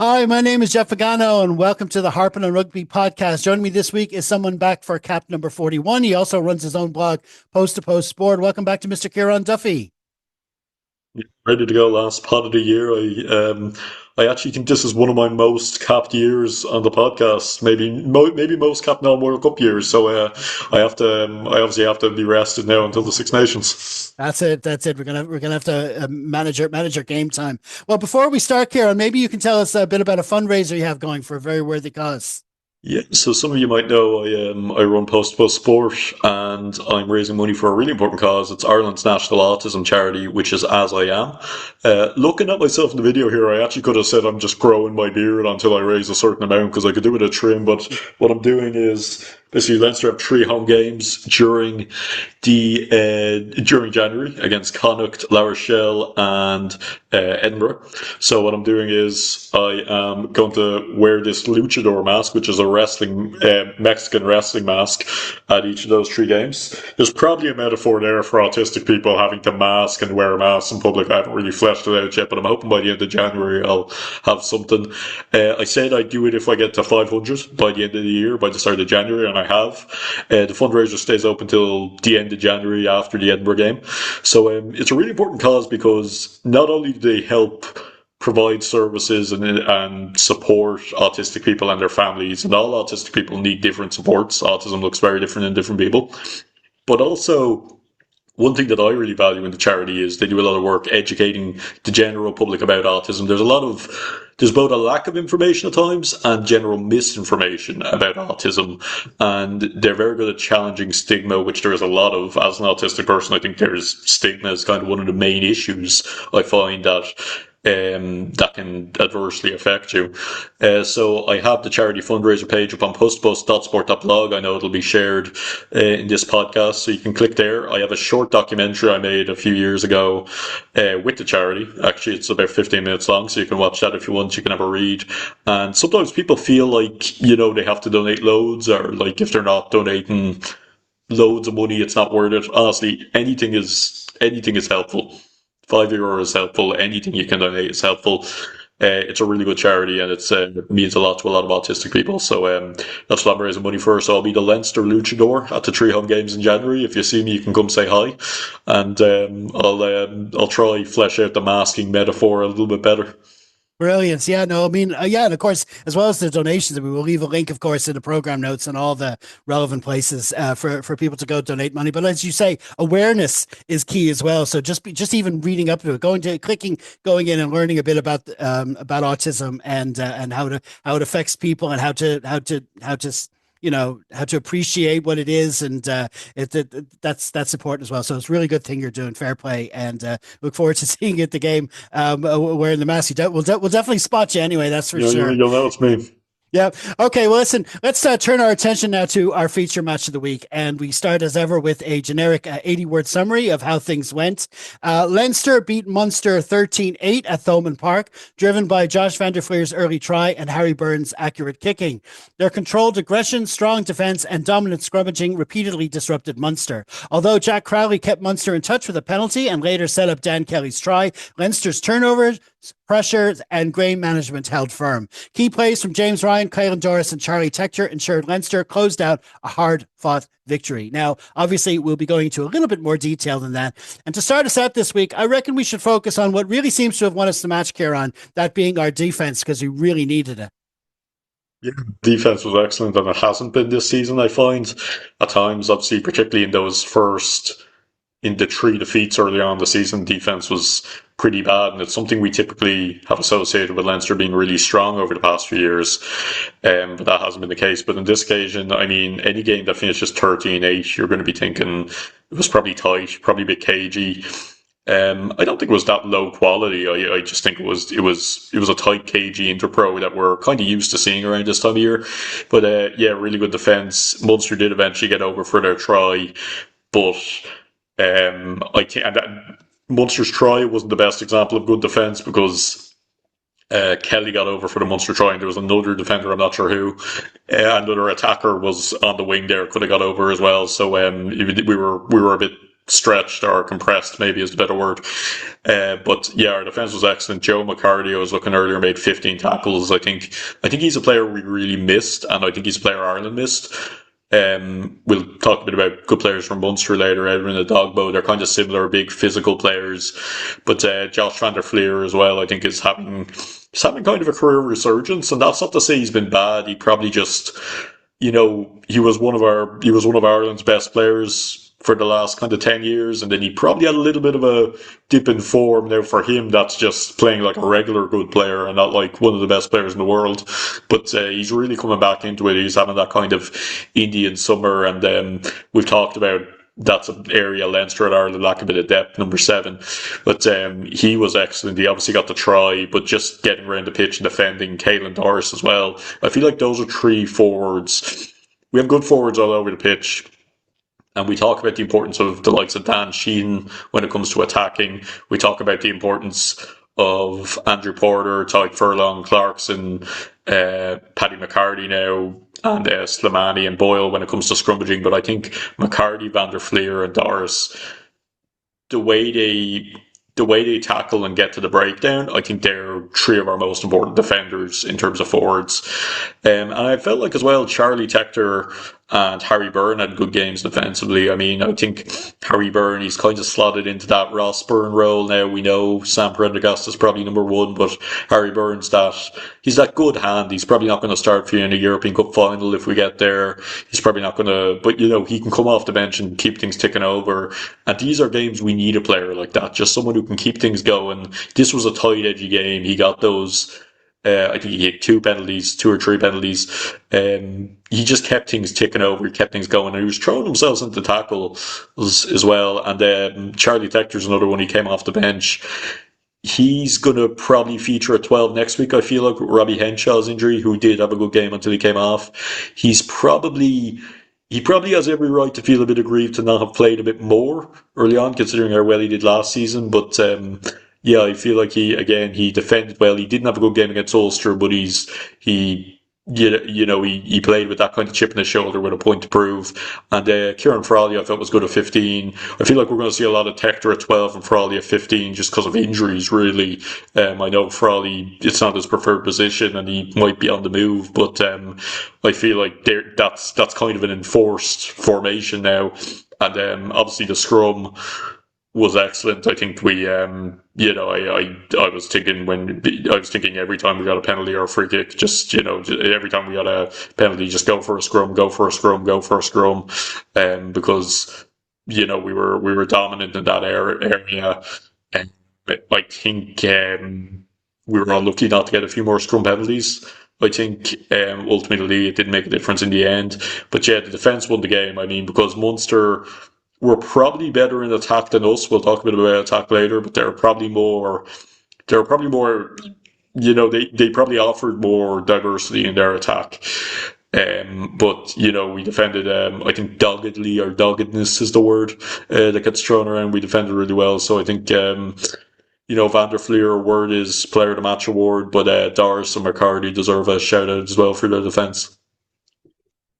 Hi, my name is Jeff Pagano, and welcome to the Harpin and Rugby podcast. Joining me this week is someone back for cap number 41. He also runs his own blog, Post to Post Sport. Welcome back to Mr. Kieran Duffy. Ready to go last pod of the year. I actually think this is one of my most capped years on the podcast. Maybe most capped non World Cup years. So I obviously have to be rested now until the Six Nations. That's it. That's it. We're gonna have to manage our game time. Well, before we start, Kieran, maybe you can tell us a bit about a fundraiser you have going for a very worthy cause. Yeah, so some of you might know I run Post Post Sport, and I'm raising money for a really important cause. It's Ireland's national autism charity, which is As I Am. Looking at myself in the video here, I actually could have said I'm just growing my beard until I raise a certain amount because I could do it a trim. But what I'm doing is basically Leinster have three home games during January against Connacht, La Rochelle, and Edinburgh. So what I'm doing is I am going to wear this luchador mask, which is a wrestling Mexican wrestling mask, at each of those three games. There's probably a metaphor there for autistic people having to mask and wear masks in public. I haven't really fleshed it out yet, but I'm hoping by the end of January I'll have something. I said I'd do it if I get to 500 by the end of the year, by the start of January, and I have. The fundraiser stays open till the end of January after the Edinburgh game. So it's a really important cause because not only do they help provide services and support autistic people and their families, and all autistic people need different supports. Autism looks very different in different people. But also, one thing that I really value in the charity is they do a lot of work educating the general public about autism. There's both a lack of information at times and general misinformation about autism. And they're very good at challenging stigma, which there is a lot of. As an autistic person, I think there's stigma is kind of one of the main issues I find that can adversely affect you. So I have the charity fundraiser page up on postpost.sport.blog. I know it'll be shared in this podcast, so you can click there. I have a short documentary I made a few years ago with the charity. Actually, it's about 15 minutes long, so you can watch that if you want. You can have a read. And sometimes people feel like, they have to donate loads, or like if they're not donating loads of money, it's not worth it. Honestly, anything is helpful. €5 is helpful. Anything you can donate is helpful. It's a really good charity, and it means a lot to a lot of autistic people. So that's what I'm raising money for. So I'll be the Leinster luchador at the three home games in January. If you see me, you can come say hi, and I'll try flesh out the masking metaphor a little bit better. Brilliant. Yeah, no, I mean, yeah, and of course, as well as the donations, we will leave a link, of course, in the program notes and all the relevant places for people to go donate money. But as you say, awareness is key as well. So just even reading up to it, going in and learning a bit about autism and how it affects people and how to appreciate what it is, and that's important as well. So it's a really good thing you're doing. Fair play, and look forward to seeing you at the game. Wearing the mask, we'll definitely spot you anyway. That's for sure. You'll know it's me. Yeah. Okay. Well, listen, let's turn our attention now to our feature match of the week. And we start as ever with a generic 80-word summary of how things went. Leinster beat Munster 13-8 at Thomond Park, driven by Josh van der Fleer's early try and Harry Byrne's accurate kicking. Their controlled aggression, strong defence and dominant scrummaging repeatedly disrupted Munster. Although Jack Crowley kept Munster in touch with a penalty and later set up Dan Kelly's try, Leinster's turnovers, pressure and game management held firm. Key plays from James Ryan, Kylan Doris and Charlie Tector ensured Leinster closed out a hard-fought victory. Now, obviously, we'll be going into a little bit more detail than that. And to start us out this week, I reckon we should focus on what really seems to have won us the match, Kieran, that being our defence, because we really needed it. Yeah, defense was excellent, and it hasn't been this season. I find at times, obviously, particularly in the three defeats early on in the season, defence was pretty bad, and it's something we typically have associated with Leinster being really strong over the past few years, but that hasn't been the case. But on this occasion, I mean, any game that finishes 13-8, you're going to be thinking it was probably tight, probably a bit cagey. I don't think it was that low quality. I just think it was a tight, cagey Interpro that we're kind of used to seeing around this time of year. But yeah, really good defence. Munster did eventually get over for their try, but I think and Munster's try wasn't the best example of good defence because Kelly got over for the Munster try, and there was another defender, I'm not sure who, another attacker was on the wing there, could have got over as well. So we were a bit stretched or compressed, maybe is the better word. But yeah, our defense was excellent. Joe McCarty, I was looking earlier, made 15 tackles. I think he's a player we really missed, and I think he's a player Ireland missed. We'll talk a bit about good players from Munster later. Edwin and Dogbo, they're kind of similar, big physical players. But Josh van der Fleer as well, I think he's having kind of a career resurgence, and that's not to say he's been bad. He probably just, he was one of Ireland's best players for the last kind of 10 years, and then he probably had a little bit of a dip in form. Now for him, that's just playing like a regular good player and not like one of the best players in the world. But he's really coming back into it. He's having that kind of Indian summer, and we've talked about that's an area Leinster and Ireland lack a bit of depth, number 7. But he was excellent. He obviously got the try, but just getting around the pitch and defending. Caelan Doris as well. I feel like those are 3 forwards. We have good forwards all over the pitch. And we talk about the importance of the likes of Dan Sheehan when it comes to attacking. We talk about the importance of Andrew Porter, Tyke Furlong, Clarkson, Paddy McCarty now, and Slimani and Boyle when it comes to scrummaging. But I think McCarty, Van der Fleer, and Doris, the way they tackle and get to the breakdown, I think they're 3 of our most important defenders in terms of forwards. And I felt like as well, Charlie Tector and Harry Byrne had good games defensively. I mean, I think Harry Byrne, he's kind of slotted into that Ross Byrne role now. We know Sam Prendergast is probably number 1, but Harry Byrne's he's that good hand. He's probably not going to start for you in a European Cup final if we get there. He's probably not going to, but he can come off the bench and keep things ticking over. And these are games we need a player like that, just someone who can keep things going. This was a tight, edgy game. He got those. I think he had 2 or 3 penalties. He just kept things ticking over. He kept things going. And he was throwing himself into tackle as well. And Charlie Tector's another one. He came off the bench. He's going to probably feature at 12 next week, I feel like, with Robbie Henshaw's injury, who did have a good game until he came off. He probably has every right to feel a bit aggrieved to not have played a bit more early on, considering how well he did last season. But yeah, I feel like he defended well. He didn't have a good game against Ulster, but he played with that kind of chip in his shoulder with a point to prove. And Kieran Frawley, I thought, was good at 15. I feel like we're going to see a lot of Tector at 12 and Frawley at 15 just because of injuries, really. I know Frawley, it's not his preferred position and he might be on the move, but I feel like that's kind of an enforced formation now. And obviously the scrum was excellent. I think we, I was thinking every time we got a penalty or a free kick, just every time we got a penalty, just go for a scrum, because, we were dominant in that area. And I think, we were unlucky not to get a few more scrum penalties. I think ultimately it didn't make a difference in the end. But yeah, the defence won the game. I mean, because Munster were probably better in attack than us. We'll talk a bit about attack later, but they were probably more, they probably offered more diversity in their attack. But, we defended, I think doggedly, or doggedness is the word, that gets thrown around. We defended really well. So I think, Van der Fleer award is player of the match award, but Doris and McCarty deserve a shout out as well for their defence.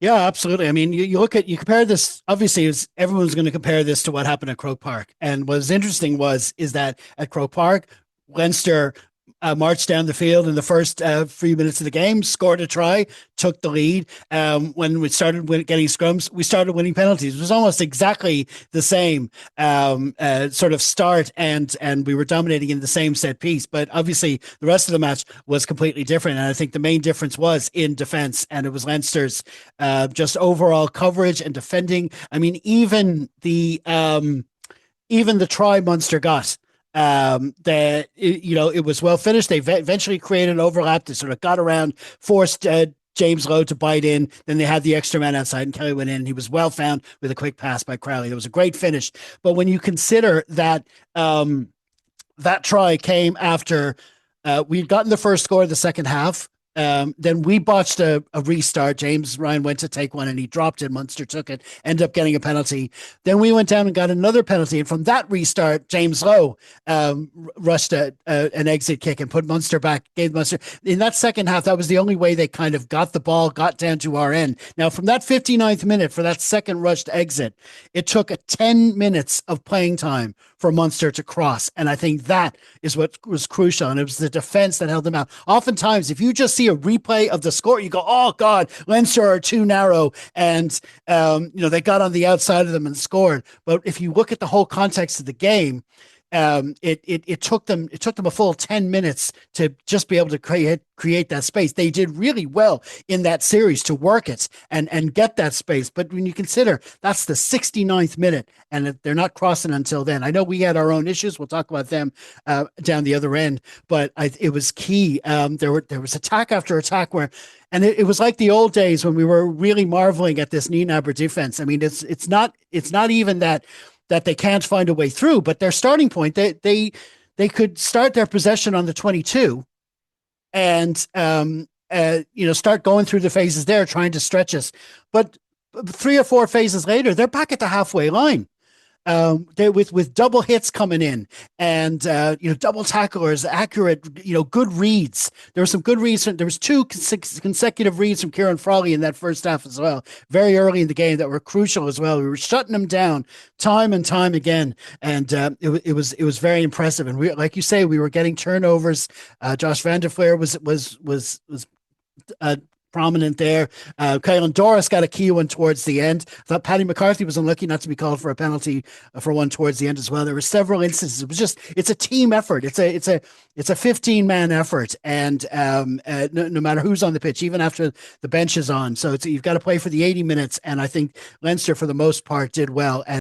Yeah, absolutely. I mean, you compare this, obviously everyone's going to compare this to what happened at Croke Park. And what's interesting is that at Croke Park, Leinster marched down the field in the first few minutes of the game, scored a try, took the lead. When we started getting scrums, we started winning penalties. It was almost exactly the same sort of start, and we were dominating in the same set piece. But obviously, the rest of the match was completely different. And I think the main difference was in defence, and it was Leinster's just overall coverage and defending. I mean, even the try Munster got. It was well finished. They eventually created an overlap. They sort of got around, forced James Lowe to bite in. Then they had the extra man outside, and Kelly went in. And he was well found with a quick pass by Crowley. It was a great finish. But when you consider that that try came after we'd gotten the first score of the second half, Then we botched a restart. James Ryan went to take one and he dropped it. Munster took it, ended up getting a penalty. Then we went down and got another penalty. And from that restart, James Lowe rushed an exit kick and put Munster back, gave Munster. In that second half, that was the only way they kind of got the ball, got down to our end. Now, from that 59th minute, for that second rushed exit, it took 10 minutes of playing time for Munster to cross. And I think that is what was crucial. And it was the defense that held them out. Oftentimes, if you just see a replay of the score, you go, oh, God, Leinster are too narrow. And, they got on the outside of them and scored. But if you look at the whole context of the game, it took them a full 10 minutes to just be able to create that space. They did really well in that series to work it and get that space. But when you consider that's the 69th minute and they're not crossing until then, I know we had our own issues. We'll talk about them down the other end, but it was key. There was attack after attack and it was like the old days when we were really marveling at this Neenaber defense. I mean, it's not even that they can't find a way through, but their starting point, they could start their possession on the 22 and, start going through the phases there, trying to stretch us. But 3 or 4 phases later, they're back at the halfway line. They with double hits coming in and double tacklers, accurate, good reads. There were some good reads. There was 2 consecutive reads from Kieran Frawley in that first half as well, very early in the game, that were crucial as well. We were shutting them down time and time again, and it was very impressive. And we, like you say, we were getting turnovers. Josh Van der Fleer was prominent there. Kylan Doris got a key one towards the end. I thought Paddy McCarthy was unlucky not to be called for a penalty for one towards the end as well. There were several instances. It's a team effort. It's a 15-man effort, and no matter who's on the pitch, even after the bench is on. So you've got to play for the 80 minutes, and I think Leinster for the most part did well. And